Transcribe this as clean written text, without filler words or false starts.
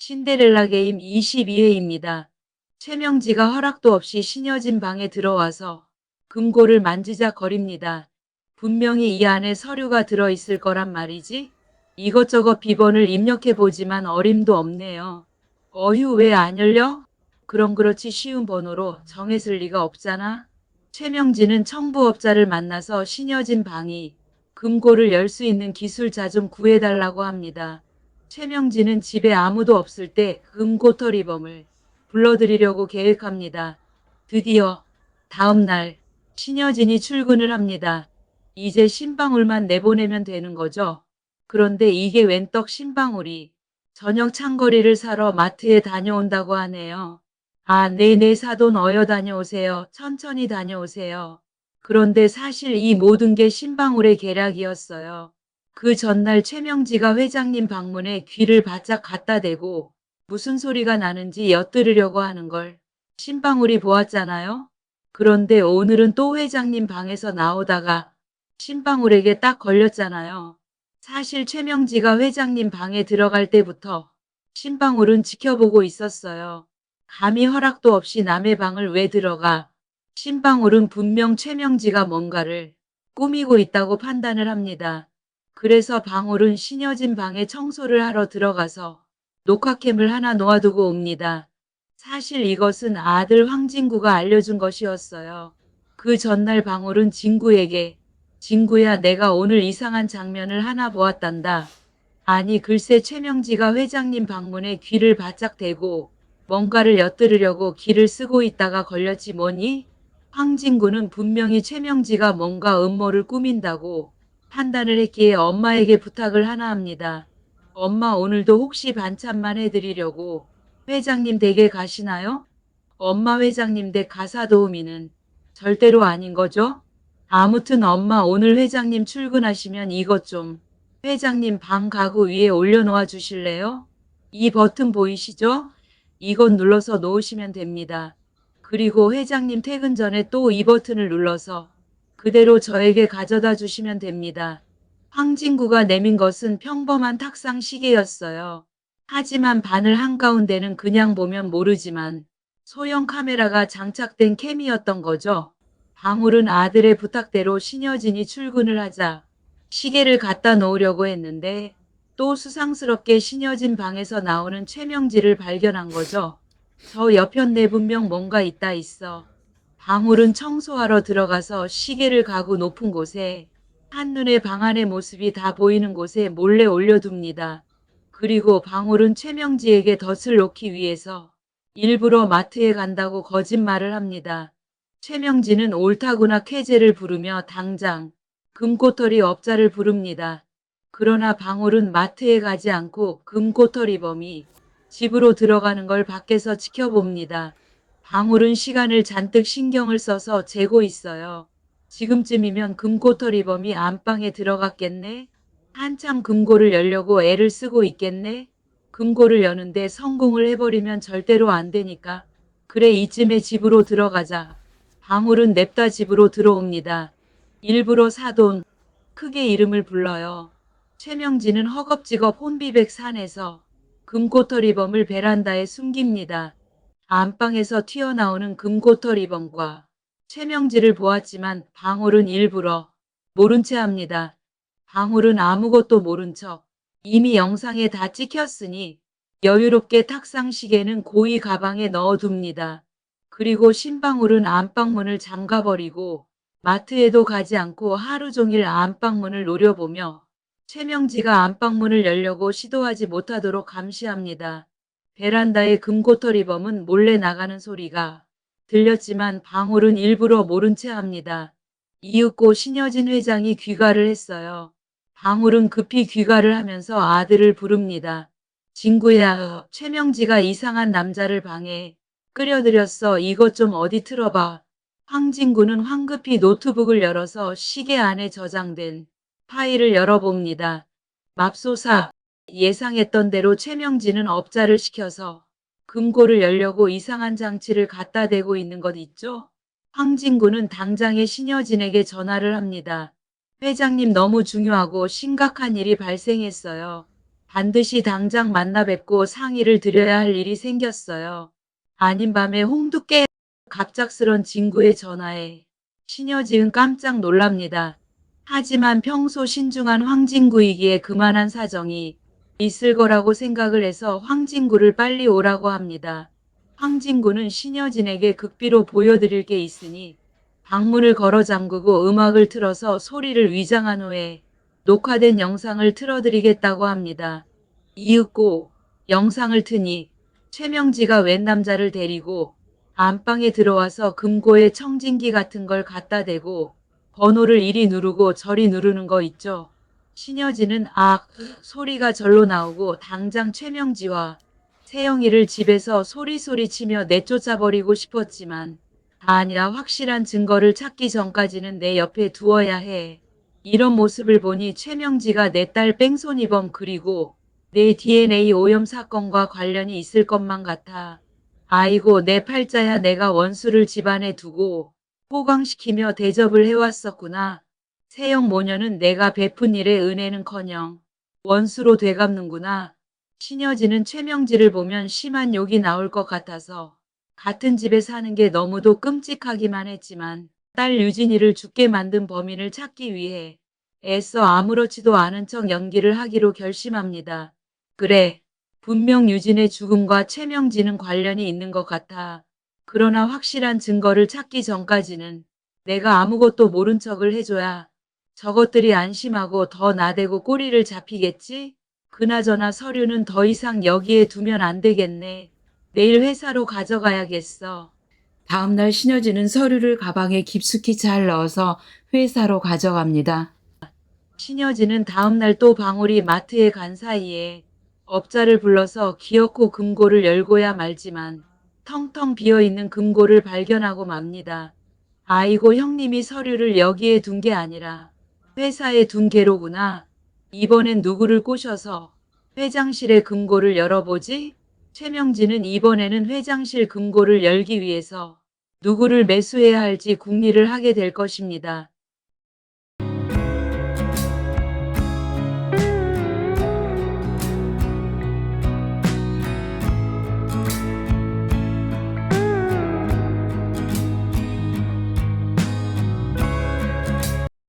신데렐라 게임 22회입니다. 최명지가 허락도 없이 신여진 방에 들어와서 금고를 만지작거립니다. 분명히 이 안에 서류가 들어있을 거란 말이지? 이것저것 비번을 입력해보지만 어림도 없네요. 어휴, 왜 안 열려? 그럼 그렇지 쉬운 번호로 정했을 리가 없잖아. 최명지는 청부업자를 만나서 신여진 방이 금고를 열 수 있는 기술자 좀 구해달라고 합니다. 최명지는 집에 아무도 없을 때 금고털이범을 불러들이려고 계획합니다. 드디어 다음 날 신여진이 출근을 합니다. 이제 신방울만 내보내면 되는 거죠. 그런데 이게 웬 떡 신방울이 저녁 창거리를 사러 마트에 다녀온다고 하네요. 아, 네네 사돈 어여 다녀오세요. 천천히 다녀오세요. 그런데 사실 이 모든 게 신방울의 계략이었어요. 그 전날 최명지가 회장님 방문에 귀를 바짝 갖다 대고 무슨 소리가 나는지 엿들으려고 하는 걸 신방울이 보았잖아요. 그런데 오늘은 또 회장님 방에서 나오다가 신방울에게 딱 걸렸잖아요. 사실 최명지가 회장님 방에 들어갈 때부터 신방울은 지켜보고 있었어요. 감히 허락도 없이 남의 방을 왜 들어가? 신방울은 분명 최명지가 뭔가를 꾸미고 있다고 판단을 합니다. 그래서 방울은 신여진 방에 청소를 하러 들어가서 녹화캠을 하나 놓아두고 옵니다. 사실 이것은 아들 황진구가 알려준 것이었어요. 그 전날 방울은 진구에게 진구야 내가 오늘 이상한 장면을 하나 보았단다. 아니 글쎄 최명지가 회장님 방문에 귀를 바짝 대고 뭔가를 엿들으려고 귀를 쓰고 있다가 걸렸지 뭐니? 황진구는 분명히 최명지가 뭔가 음모를 꾸민다고 판단을 했기에 엄마에게 부탁을 하나 합니다. 엄마 오늘도 혹시 반찬만 해드리려고 회장님 댁에 가시나요? 엄마 회장님 댁 가사 도우미는 절대로 아닌 거죠? 아무튼 엄마 오늘 회장님 출근하시면 이것 좀 회장님 방 가구 위에 올려놓아 주실래요? 이 버튼 보이시죠? 이것 눌러서 놓으시면 됩니다. 그리고 회장님 퇴근 전에 또 이 버튼을 눌러서 그대로 저에게 가져다 주시면 됩니다. 황진구가 내민 것은 평범한 탁상 시계였어요. 하지만 바늘 한가운데는 그냥 보면 모르지만 소형 카메라가 장착된 캠이었던 거죠. 방울은 아들의 부탁대로 신여진이 출근을 하자 시계를 갖다 놓으려고 했는데 또 수상스럽게 신여진 방에서 나오는 최명지를 발견한 거죠. 저 옆편내 분명 뭔가 있어. 방울은 청소하러 들어가서 시계를 가구 높은 곳에 한눈에 방 안의 모습이 다 보이는 곳에 몰래 올려둡니다. 그리고 방울은 최명지에게 덫을 놓기 위해서 일부러 마트에 간다고 거짓말을 합니다. 최명지는 옳다구나 쾌재를 부르며 당장 금꼬털이 업자를 부릅니다. 그러나 방울은 마트에 가지 않고 금꼬털이 범이 집으로 들어가는 걸 밖에서 지켜봅니다. 방울은 시간을 잔뜩 신경을 써서 재고 있어요. 지금쯤이면 금꼬털이 범이 안방에 들어갔겠네? 한참 금고를 열려고 애를 쓰고 있겠네? 금고를 여는데 성공을 해버리면 절대로 안 되니까. 그래 이쯤에 집으로 들어가자. 방울은 냅다 집으로 들어옵니다. 일부러 사돈, 크게 이름을 불러요. 최명지는 허겁지겁 혼비백 산에서 금꼬털이범을 베란다에 숨깁니다. 안방에서 튀어나오는 금꼬털이범과 최명지를 보았지만 방울은 일부러 모른 채 합니다. 방울은 아무것도 모른 척 이미 영상에 다 찍혔으니 여유롭게 탁상시계는 고이 가방에 넣어둡니다. 그리고 신방울은 안방문을 잠가버리고 마트에도 가지 않고 하루 종일 안방문을 노려보며 최명지가 안방문을 열려고 시도하지 못하도록 감시합니다. 베란다의 금고털이범은 몰래 나가는 소리가 들렸지만 방울은 일부러 모른 채 합니다. 이윽고 신여진 회장이 귀가를 했어요. 방울은 급히 귀가를 하면서 아들을 부릅니다. 진구야, 최명지가 이상한 남자를 방에 끌여들였어. 이것 좀 어디 틀어봐. 황진구는 황급히 노트북을 열어서 시계 안에 저장된 파일을 열어봅니다. 맙소사, 예상했던 대로 최명지는 업자를 시켜서 금고를 열려고 이상한 장치를 갖다 대고 있는 것 있죠? 황진구는 당장에 신여진에게 전화를 합니다. 회장님 너무 중요하고 심각한 일이 발생했어요. 반드시 당장 만나 뵙고 상의를 드려야 할 일이 생겼어요. 아닌 밤에 홍두깨 갑작스런 진구의 전화에 신여지은 깜짝 놀랍니다. 하지만 평소 신중한 황진구이기에 그만한 사정이 있을 거라고 생각을 해서 황진구를 빨리 오라고 합니다. 황진구는 신여진에게 극비로 보여드릴 게 있으니 방문을 걸어 잠그고 음악을 틀어서 소리를 위장한 후에 녹화된 영상을 틀어드리겠다고 합니다. 이윽고 영상을 트니 최명지가 웬 남자를 데리고 안방에 들어와서 금고에 청진기 같은 걸 갖다 대고 번호를 이리 누르고 저리 누르는 거 있죠. 신여진은 악 소리가 절로 나오고 당장 최명지와 세영이를 집에서 소리소리 치며 내쫓아버리고 싶었지만 다 아니라 확실한 증거를 찾기 전까지는 내 옆에 두어야 해. 이런 모습을 보니 최명지가 내 딸 뺑소니범 그리고 내 DNA 오염 사건과 관련이 있을 것만 같아. 아이고 내 팔자야 내가 원수를 집안에 두고 호강시키며 대접을 해왔었구나. 세영 모녀는 내가 베푼 일의 은혜는커녕 원수로 되갚는구나. 신여진은 최명지를 보면 심한 욕이 나올 것 같아서 같은 집에 사는 게 너무도 끔찍하기만 했지만 딸 유진이를 죽게 만든 범인을 찾기 위해 애써 아무렇지도 않은 척 연기를 하기로 결심합니다. 그래, 분명 유진의 죽음과 최명지는 관련이 있는 것 같아. 그러나 확실한 증거를 찾기 전까지는 내가 아무것도 모른 척을 해줘야 저것들이 안심하고 더 나대고 꼬리를 잡히겠지? 그나저나 서류는 더 이상 여기에 두면 안 되겠네. 내일 회사로 가져가야겠어. 다음날 신여진은 서류를 가방에 깊숙이 잘 넣어서 회사로 가져갑니다. 신여진은 다음날 또 방울이 마트에 간 사이에 업자를 불러서 기어코 금고를 열고야 말지만 텅텅 비어있는 금고를 발견하고 맙니다. 아이고 형님이 서류를 여기에 둔 게 아니라 회사에 둔 게로구나. 이번엔 누구를 꼬셔서 회장실의 금고를 열어보지? 최명진은 이번에는 회장실 금고를 열기 위해서 누구를 매수해야 할지 궁리를 하게 될 것입니다.